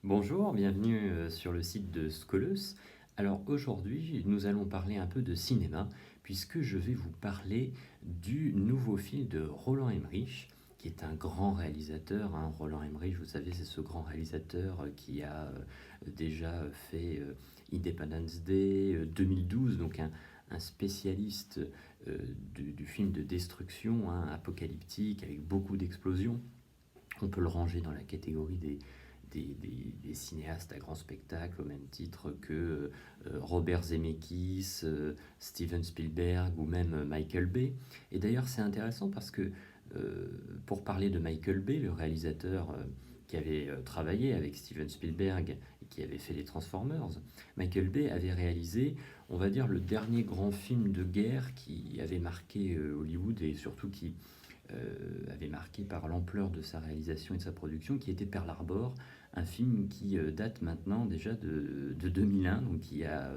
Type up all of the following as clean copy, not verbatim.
Bonjour, bienvenue sur le site de Scoleus. Alors aujourd'hui, nous allons parler un peu de cinéma, puisque je vais vous parler du nouveau film de Roland Emmerich, qui est un grand réalisateur, hein. Roland Emmerich, vous savez, c'est ce grand réalisateur qui a déjà fait Independence Day 2012, donc un spécialiste du film de destruction, hein, apocalyptique, avec beaucoup d'explosions. On peut le ranger dans la catégorie des cinéastes à grand spectacle, au même titre que Robert Zemeckis, Steven Spielberg ou même Michael Bay. Et d'ailleurs, c'est intéressant parce que pour parler de Michael Bay, le réalisateur qui avait travaillé avec Steven Spielberg et qui avait fait les Transformers, Michael Bay avait réalisé, on va dire, le dernier grand film de guerre qui avait marqué Hollywood et surtout qui avait marqué par l'ampleur de sa réalisation et de sa production, qui était Pearl Harbor, un film qui date maintenant déjà de 2001, donc il y a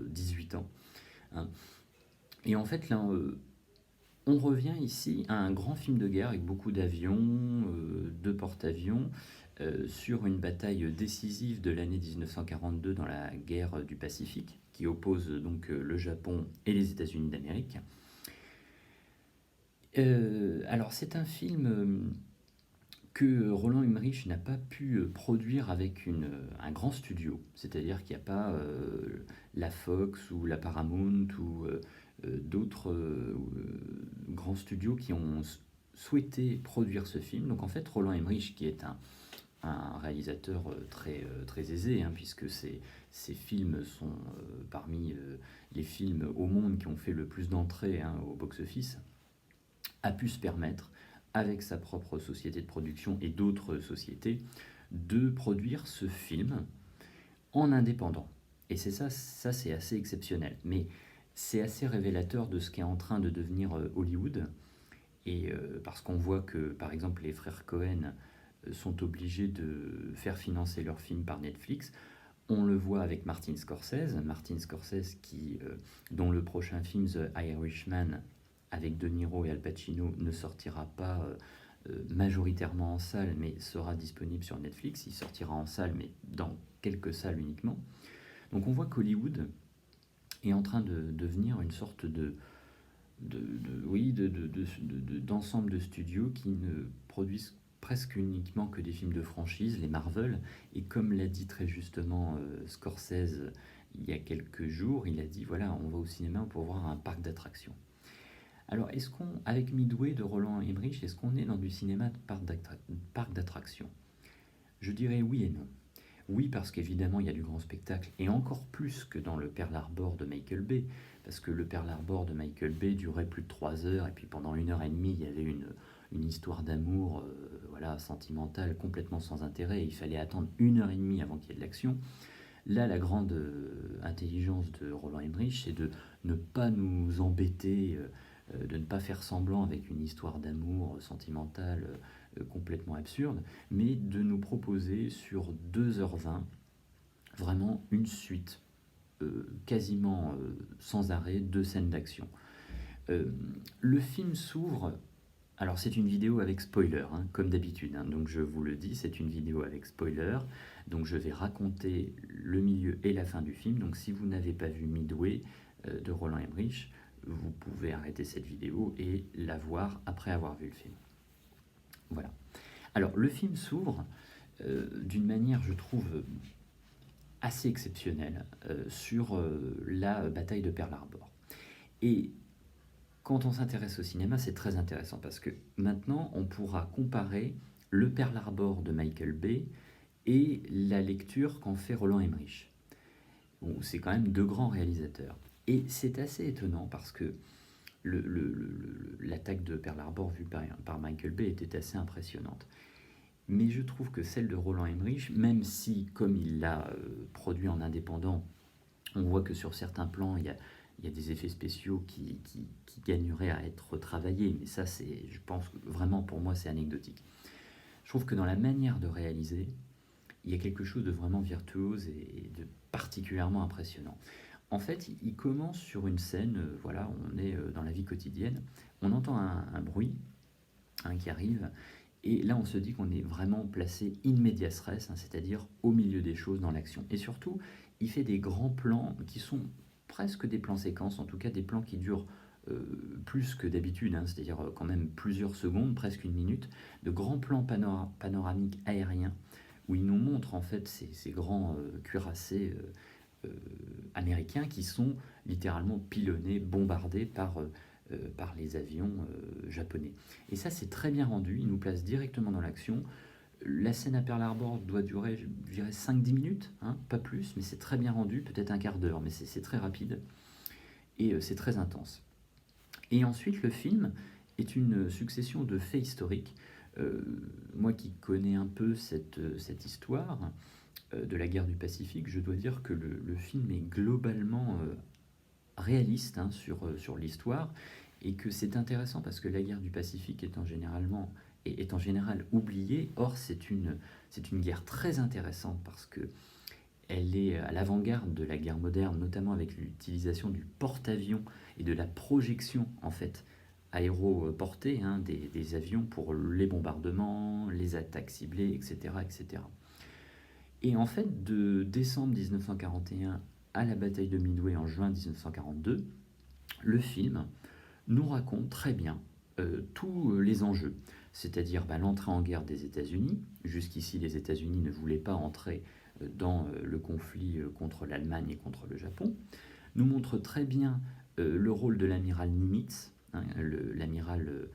18 ans, hein. Et en fait, là, on revient ici à un grand film de guerre avec beaucoup d'avions, de porte-avions, sur une bataille décisive de l'année 1942 dans la guerre du Pacifique, qui oppose donc le Japon et les États-Unis d'Amérique. Alors c'est un film que Roland Emmerich n'a pas pu produire avec un grand studio. C'est-à-dire qu'il n'y a pas la Fox ou la Paramount ou d'autres grands studios qui ont souhaité produire ce film. Donc en fait, Roland Emmerich, qui est un réalisateur très aisé, hein, puisque ses films sont parmi les films au monde qui ont fait le plus d'entrées, hein, au box-office, a pu se permettre, avec sa propre société de production et d'autres sociétés, de produire ce film en indépendant. Et c'est ça c'est assez exceptionnel. Mais c'est assez révélateur de ce qu'est en train de devenir Hollywood. Et parce qu'on voit que, par exemple, les frères Cohen sont obligés de faire financer leurs films par Netflix. On le voit avec Martin Scorsese dont le prochain film The Irishman avec De Niro et Al Pacino ne sortira pas majoritairement en salle, mais sera disponible sur Netflix. Il sortira en salle, mais dans quelques salles uniquement. Donc on voit qu'Hollywood est en train de devenir une sorte d'ensemble de studios qui ne produisent presque uniquement que des films de franchise, les Marvel, et comme l'a dit très justement Scorsese il y a quelques jours, il a dit voilà, on va au cinéma pour voir un parc d'attractions. Alors, avec Midway de Roland Emmerich, est-ce qu'on est dans du cinéma de parc d'attractions? Je dirais oui et non. Oui, parce qu'évidemment, il y a du grand spectacle, et encore plus que dans le Pearl Harbor de Michael Bay, parce que le Pearl Harbor de Michael Bay durait plus de 3 heures, et puis pendant 1 heure et demie, il y avait une histoire d'amour voilà, sentimentale, complètement sans intérêt, et il fallait attendre 1 heure et demie avant qu'il y ait de l'action. Là, la grande intelligence de Roland Emmerich, c'est de ne pas nous embêter, de ne pas faire semblant avec une histoire d'amour sentimentale complètement absurde, mais de nous proposer sur 2h20 vraiment une suite quasiment sans arrêt de scènes d'action. Le film s'ouvre. Alors c'est une vidéo avec spoiler, hein, comme d'habitude, hein, donc je vous le dis, c'est une vidéo avec spoiler, donc je vais raconter le milieu et la fin du film, donc si vous n'avez pas vu Midway de Roland Emmerich, vous pouvez arrêter cette vidéo et la voir après avoir vu le film. Voilà. Alors le film s'ouvre d'une manière, je trouve, assez exceptionnelle sur la bataille de Pearl Harbor. Et quand on s'intéresse au cinéma, c'est très intéressant parce que maintenant, on pourra comparer le Pearl Harbor de Michael Bay et la lecture qu'en fait Roland Emmerich. Bon, c'est quand même deux grands réalisateurs. Et c'est assez étonnant parce que l'attaque de Pearl Harbor vue par Michael Bay était assez impressionnante. Mais je trouve que celle de Roland Emmerich, même si, comme il l'a produit en indépendant, on voit que sur certains plans, il y a des effets spéciaux qui gagneraient à être travaillés, mais ça, je pense que vraiment, pour moi, c'est anecdotique. Je trouve que dans la manière de réaliser, il y a quelque chose de vraiment virtuose et de particulièrement impressionnant. En fait, il commence sur une scène, voilà, on est dans la vie quotidienne, on entend un bruit, hein, qui arrive, Et là, on se dit qu'on est vraiment placé in medias res, hein, c'est-à-dire au milieu des choses dans l'action. Et surtout, il fait des grands plans qui sont presque des plans séquences, en tout cas des plans qui durent plus que d'habitude, hein, c'est-à-dire quand même plusieurs secondes, presque une minute, de grands plans panoramiques aériens, où il nous montre en fait ces grands cuirassés américains qui sont littéralement pilonnés, bombardés par les avions japonais. Et ça, c'est très bien rendu, il nous place directement dans l'action. La scène à Pearl Harbor doit durer, je dirais, 5-10 minutes, hein, pas plus, mais c'est très bien rendu, peut-être un quart d'heure, mais c'est très rapide, et c'est très intense. Et ensuite, le film est une succession de faits historiques. Euh, Moi qui connais un peu cette histoire de la guerre du Pacifique, je dois dire que le film est globalement réaliste, hein, sur l'histoire, et que c'est intéressant parce que la guerre du Pacifique est en général oubliée. Or, c'est une guerre très intéressante parce que elle est à l'avant-garde de la guerre moderne, notamment avec l'utilisation du porte-avions et de la projection en fait aéroportée, hein, des avions pour les bombardements, les attaques ciblées, etc., etc. Et en fait, de décembre 1941 à la bataille de Midway en juin 1942, le film nous raconte très bien tous les enjeux, c'est-à-dire l'entrée en guerre des États-Unis. Jusqu'ici, les États-Unis ne voulaient pas entrer dans le conflit contre l'Allemagne et contre le Japon. Nous montre très bien le rôle de l'amiral Nimitz, hein, l'amiral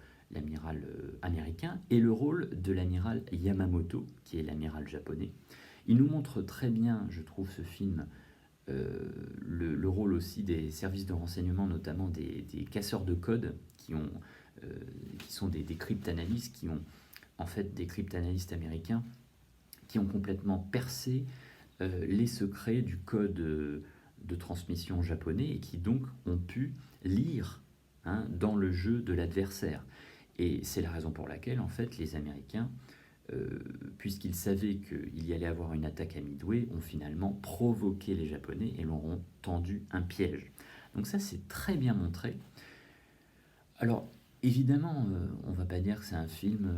américain, et le rôle de l'amiral Yamamoto, qui est l'amiral japonais. Il nous montre très bien, je trouve, ce film, le rôle aussi des services de renseignement, notamment des casseurs de code qui sont des cryptanalystes, qui ont en fait des cryptanalystes américains qui ont complètement percé les secrets du code de transmission japonais et qui donc ont pu lire, hein, dans le jeu de l'adversaire. Et c'est la raison pour laquelle en fait les Américains, puisqu'ils savaient qu'il y allait avoir une attaque à Midway, ont finalement provoqué les Japonais et leur ont tendu un piège. Donc ça, c'est très bien montré. Alors, évidemment, on ne va pas dire que c'est un film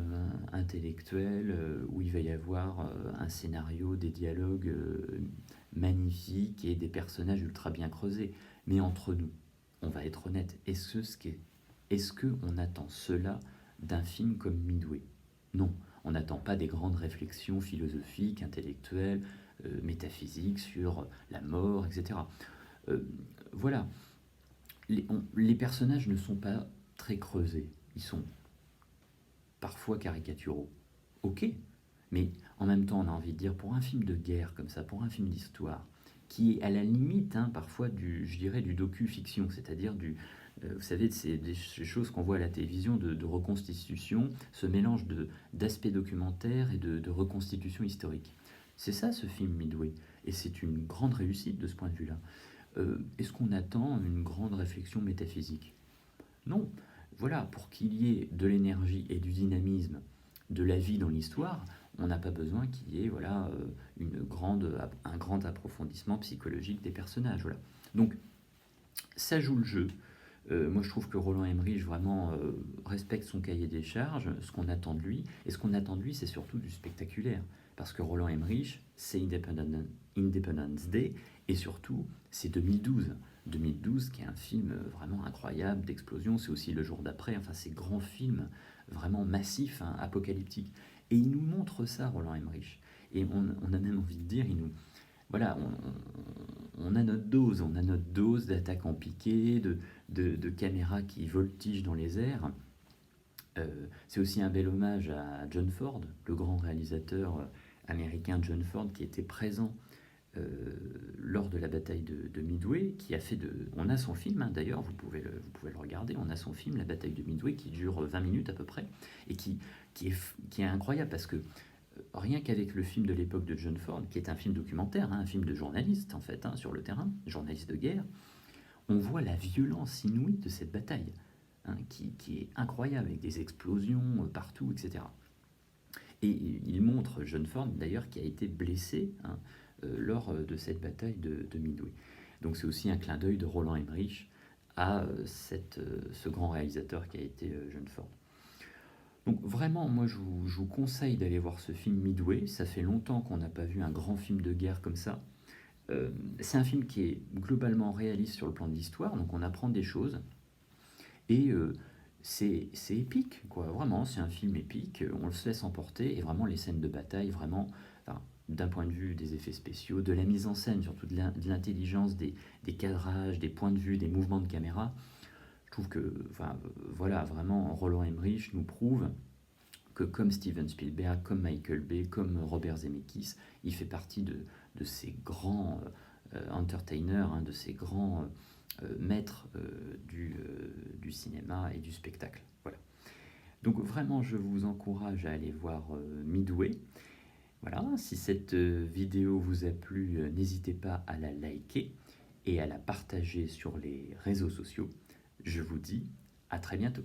intellectuel où il va y avoir un scénario, des dialogues magnifiques et des personnages ultra bien creusés. Mais entre nous, on va être honnête, est-ce qu'on attend cela d'un film comme Midway? Non, on n'attend pas des grandes réflexions philosophiques, intellectuelles, métaphysiques sur la mort, etc. Euh, voilà, les personnages ne sont pas très creusés, ils sont parfois caricaturaux. Ok, mais en même temps, on a envie de dire, pour un film de guerre comme ça, pour un film d'histoire, qui est à la limite, hein, parfois je dirais du docu-fiction, c'est-à-dire vous savez, des choses qu'on voit à la télévision de reconstitution, ce mélange d'aspects documentaires et de reconstitution historique. C'est ça ce film Midway, et c'est une grande réussite de ce point de vue-là. Est-ce qu'on attend une grande réflexion métaphysique? Non. Voilà, pour qu'il y ait de l'énergie et du dynamisme de la vie dans l'histoire, on n'a pas besoin qu'il y ait voilà, un grand approfondissement psychologique des personnages. Voilà. Donc, ça joue le jeu. Moi, je trouve que Roland Emmerich vraiment respecte son cahier des charges, ce qu'on attend de lui. Et ce qu'on attend de lui, c'est surtout du spectaculaire. Parce que Roland Emmerich, c'est Independence Day, et surtout, c'est 2012. 2012, qui est un film vraiment incroyable, d'explosion. C'est aussi Le jour d'après. Enfin, ces grands films vraiment massifs, hein, apocalyptiques. Et il nous montre ça, Roland Emmerich. Et on a même envie de dire, voilà, on a notre dose d'attaques en piqué, de caméras qui voltigent dans les airs. C'est aussi un bel hommage à John Ford, le grand réalisateur américain John Ford, qui était présent lors de la bataille de Midway, qui a fait on a son film, hein, d'ailleurs, vous pouvez le regarder, on a son film, La bataille de Midway, qui dure 20 minutes à peu près, et qui est incroyable, parce que rien qu'avec le film de l'époque de John Ford, qui est un film documentaire, hein, un film de journaliste en fait, hein, sur le terrain, journaliste de guerre, on voit la violence inouïe de cette bataille, hein, qui est incroyable, avec des explosions partout, etc. Et il montre John Ford, d'ailleurs, qui a été blessé, hein, lors de cette bataille de Midway. Donc c'est aussi un clin d'œil de Roland Emmerich à ce grand réalisateur qui a été John Ford. Donc vraiment, moi je vous conseille d'aller voir ce film Midway. Ça fait longtemps qu'on n'a pas vu un grand film de guerre comme ça. Euh, c'est un film qui est globalement réaliste sur le plan de l'histoire, donc on apprend des choses. Et c'est épique, quoi. Vraiment, c'est un film épique. On se laisse emporter. Et vraiment, les scènes de bataille, vraiment, enfin, d'un point de vue des effets spéciaux, de la mise en scène, surtout de l'intelligence, des cadrages, des points de vue, des mouvements de caméra, je trouve que, enfin, voilà, vraiment, Roland Emmerich nous prouve que comme Steven Spielberg, comme Michael Bay, comme Robert Zemeckis, il fait partie de ces grands entertainers, hein, de ces grands maîtres du cinéma et du spectacle. Voilà. Donc vraiment, je vous encourage à aller voir Midway. Voilà, si cette vidéo vous a plu, n'hésitez pas à la liker et à la partager sur les réseaux sociaux. Je vous dis à très bientôt.